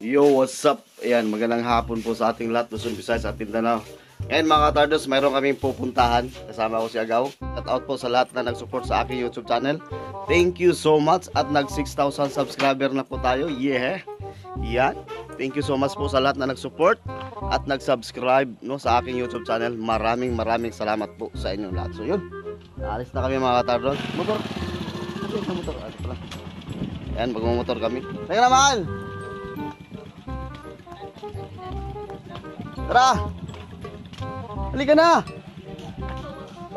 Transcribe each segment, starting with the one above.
Yo, what's up? Ayan, magandang hapon po sa ating lahat, Luzon, Visayas at Mindanao. Ngayon mga katardos, mayroon kaming pupuntahan. Kasama ko si Agaw. Shout out po sa lahat na nag-support sa aking YouTube channel. Thank you so much. At nag 6,000 subscriber na po tayo. Yeah. Yan. Thank you so much po sa lahat na nag-support at nag-subscribe sa aking YouTube channel. Maraming salamat po sa inyong lahat. So yun, alis na kami mga katardos. Motor. Motor. Ayan, magmamotor kami. Teka na, mahal! Tara! Halika na!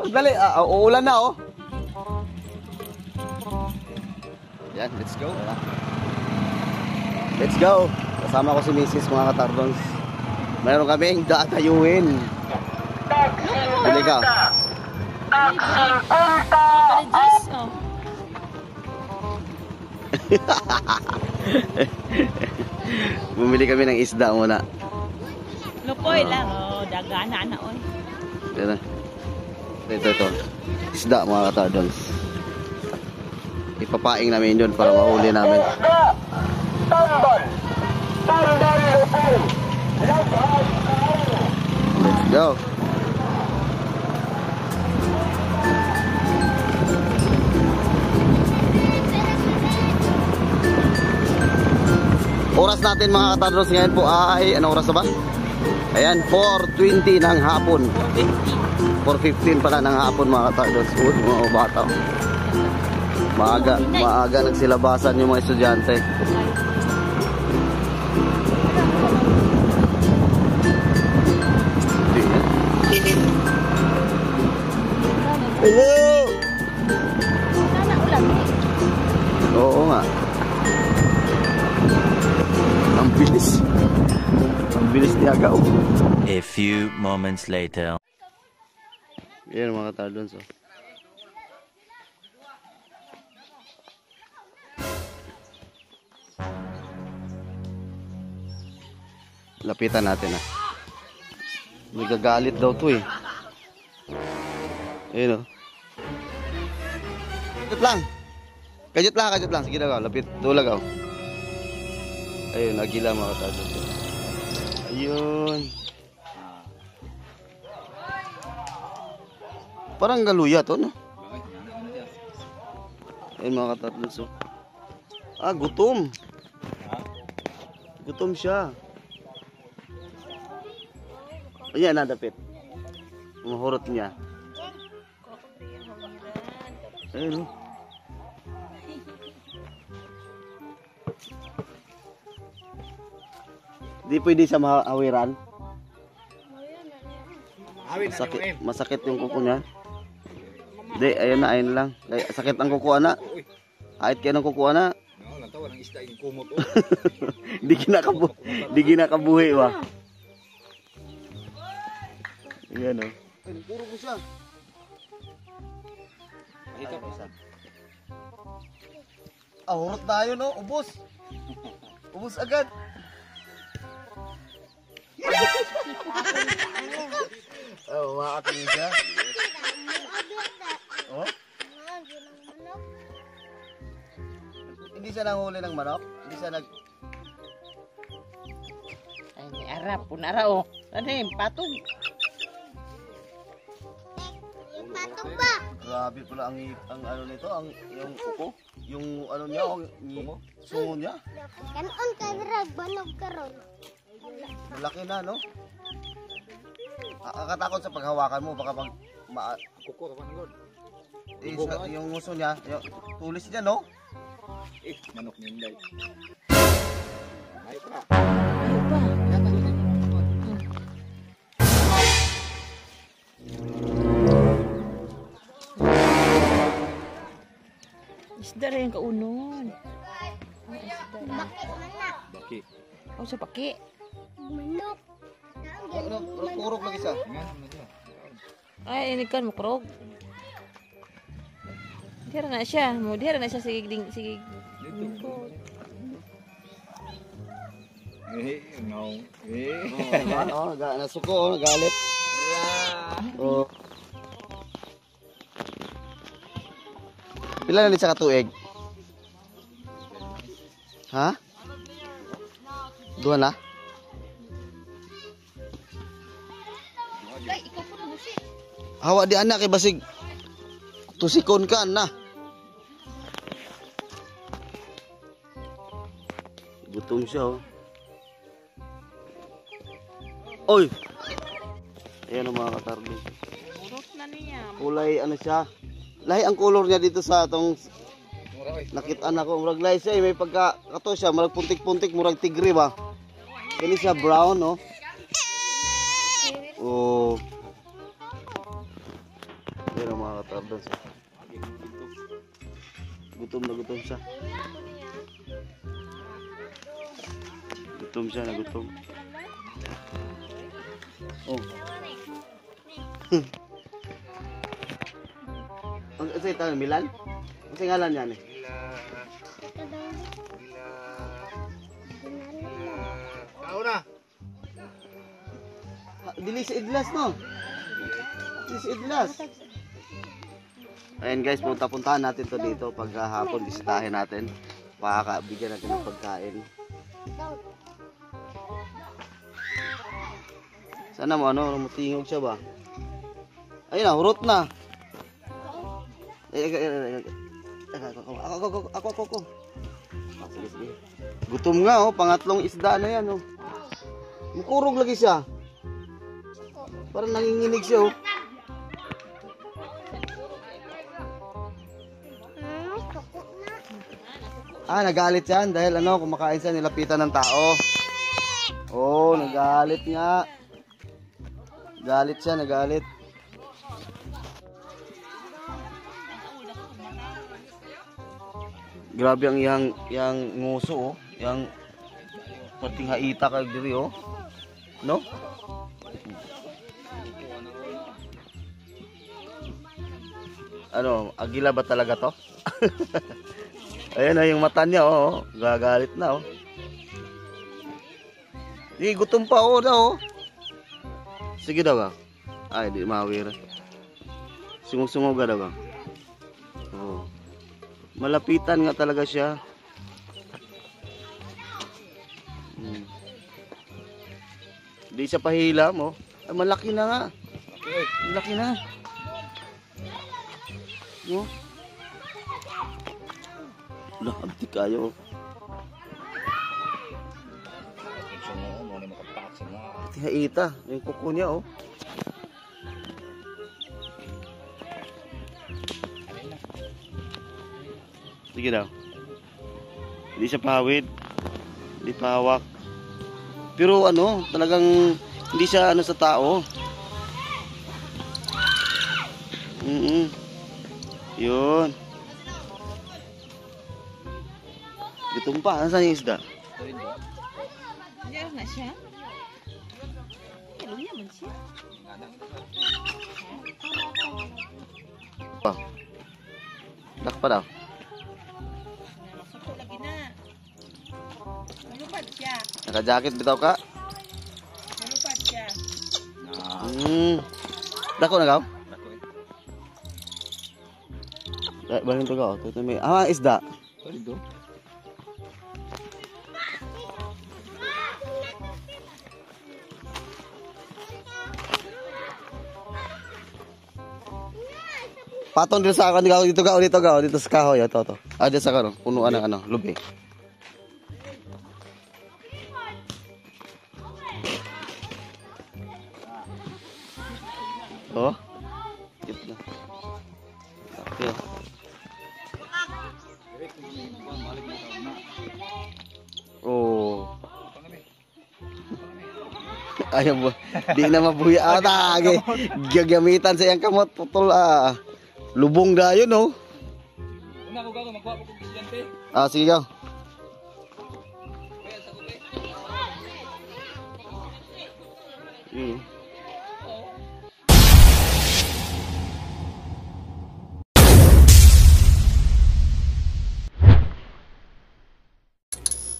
Pagdali! Uulan na, oh! Yan, let's go! Let's go! Kasama ko si Mrs. mga katardons. Mayroon kaming datayuhin. Halika! Bumili kami ng isda muna. Lupoy lang, dagana na oy. Ito. Isda mga katardons. Ipapaing namin doon para mahuli namin. Let's go. Oras natin mga katardons ngayon po ay anong oras na ba? Ayan, 4:20 ng hapon. 4:15 pala ng hapon mga katardos. Mga bata. Maaga nagsilabasan yung mga estudyante. Hello! Oo nga. Ang bilis. Ang bilis ni Agaw. A few moments later. Yan mga katardons. Lapitan natin ah. May gagalit daw to eh. Ayun oh. Kajut lang. Sige daw, lapit. Tulag oh. Ayun, nagila mga katardons. Ayun. Parang galuya to, no? Ayun mga katardons. Gutom. Gutom siya. Ayan, nadapit. Umahurot niya. Ayun, no? Di pwede sa mahawiran. Masakit yung kuko niya. Di, ayun na lang. Sakit ang kuko na. Kahit kayo ng kuko na. Di ginakabuhi wa. Ayan o. Puro ko siya. Hurot tayo no. Ubos. Ubos agad. Makakatingin siya. Oh? Hindi siya nanghuli ng manok? Hindi siya nag... Ay, may arap. Punara o. Ano yung patog? Yung patog ba? Grabe pala ang ano nito, yung kuko. Yung ano niya, sungo niya. Kanon ka drag, banog karon. Malaki na, no? Akatakot sa paghawakan mo, baka pag... Kuko ka pa nagod. Yung nguso niya, yung tulis niya, no? Manok niya hindi. Ay pa. Isda rin yung kaunon. Baki. O sa paki. Manok. Kurok lagi siya. Ay, ini kan mukrog. Dira na siya. Dira na siya sige. No. Nasuko, galit. Oh. Pila na sa katuig? Ha? Duha na. Ay, ikaw po na si. Hawa di anak kay basig tusikon ka na. Gutom siya oh. Oy. Ayan ang mga katarbin. Urot na niya. Kulay ano siya. Lahi ang color niya dito sa atong nakitaan ako. Murag lahi siya may pagka kato siya murag puntik-puntik murag tigre ba. Kini siya brown no. Oh. Ayan ang mga katarbin siya. Gutom na gutom siya. Gutom siya na gutom. Oh. Ang isa ito, Milan? Ang singalan niya ni? Tao na. Dili sa Idlas, no? Dili sa Idlas. Ayan guys, punta-puntahan natin to dito pag hapon, bisitahin natin. Pakakabigyan natin ng pagkain. Sana mo ano, mutingog siya ba? Ayun na, hurot na. Ako. Sige, sige. Gutom nga oh, pangatlong isda na yan oh. Mukurog lagi siya. Parang nanginginig siya oh. Nagalit yan dahil ano, kumakain siya, nilapitan ng tao. Oh, nagalit nga. Galit siya, nagalit. Grabe ang yang nguso oh, yang pating haita kag diri oh. No? Ano, agila ba talaga to? Ayan na yung mata niya oh, gagalit na oh. Di gutom pa oh daw. Sige daw ba? Ay, di mawira. Sungog-sungog daw ba? Oh. Malapitan nga talaga siya. Di siya pahila mo. Ay, malaki na nga. Malaki na. No? Labti kayo. Tihaita, yung kuko niya oh. Sige daw. Hindi siya pahawid. Hindi pahawak. Pero ano, talagang hindi siya ano sa tao. Yun. Gutom pa. Nasaan yung isda? Diyan na siya. Kailan naman siya? Dak pa daw. Masuko lagi na. Malupad siya. Naka-jacket bitaw ka? Malupad siya. Dako na ka? Balhin to ka. Ito may isda. Patong dito sa akin, dito sa kahoy, ito. Dito sa kahoy, punuan ng ano, lubi. Oh. Tip na. Okay. Oh. Ayaw mo. Di na mabuya ata. Gagamitan sa iyang kamot. Putol lubong dayon oh. Una ko gago magkuha ko estudyante. Sige ka.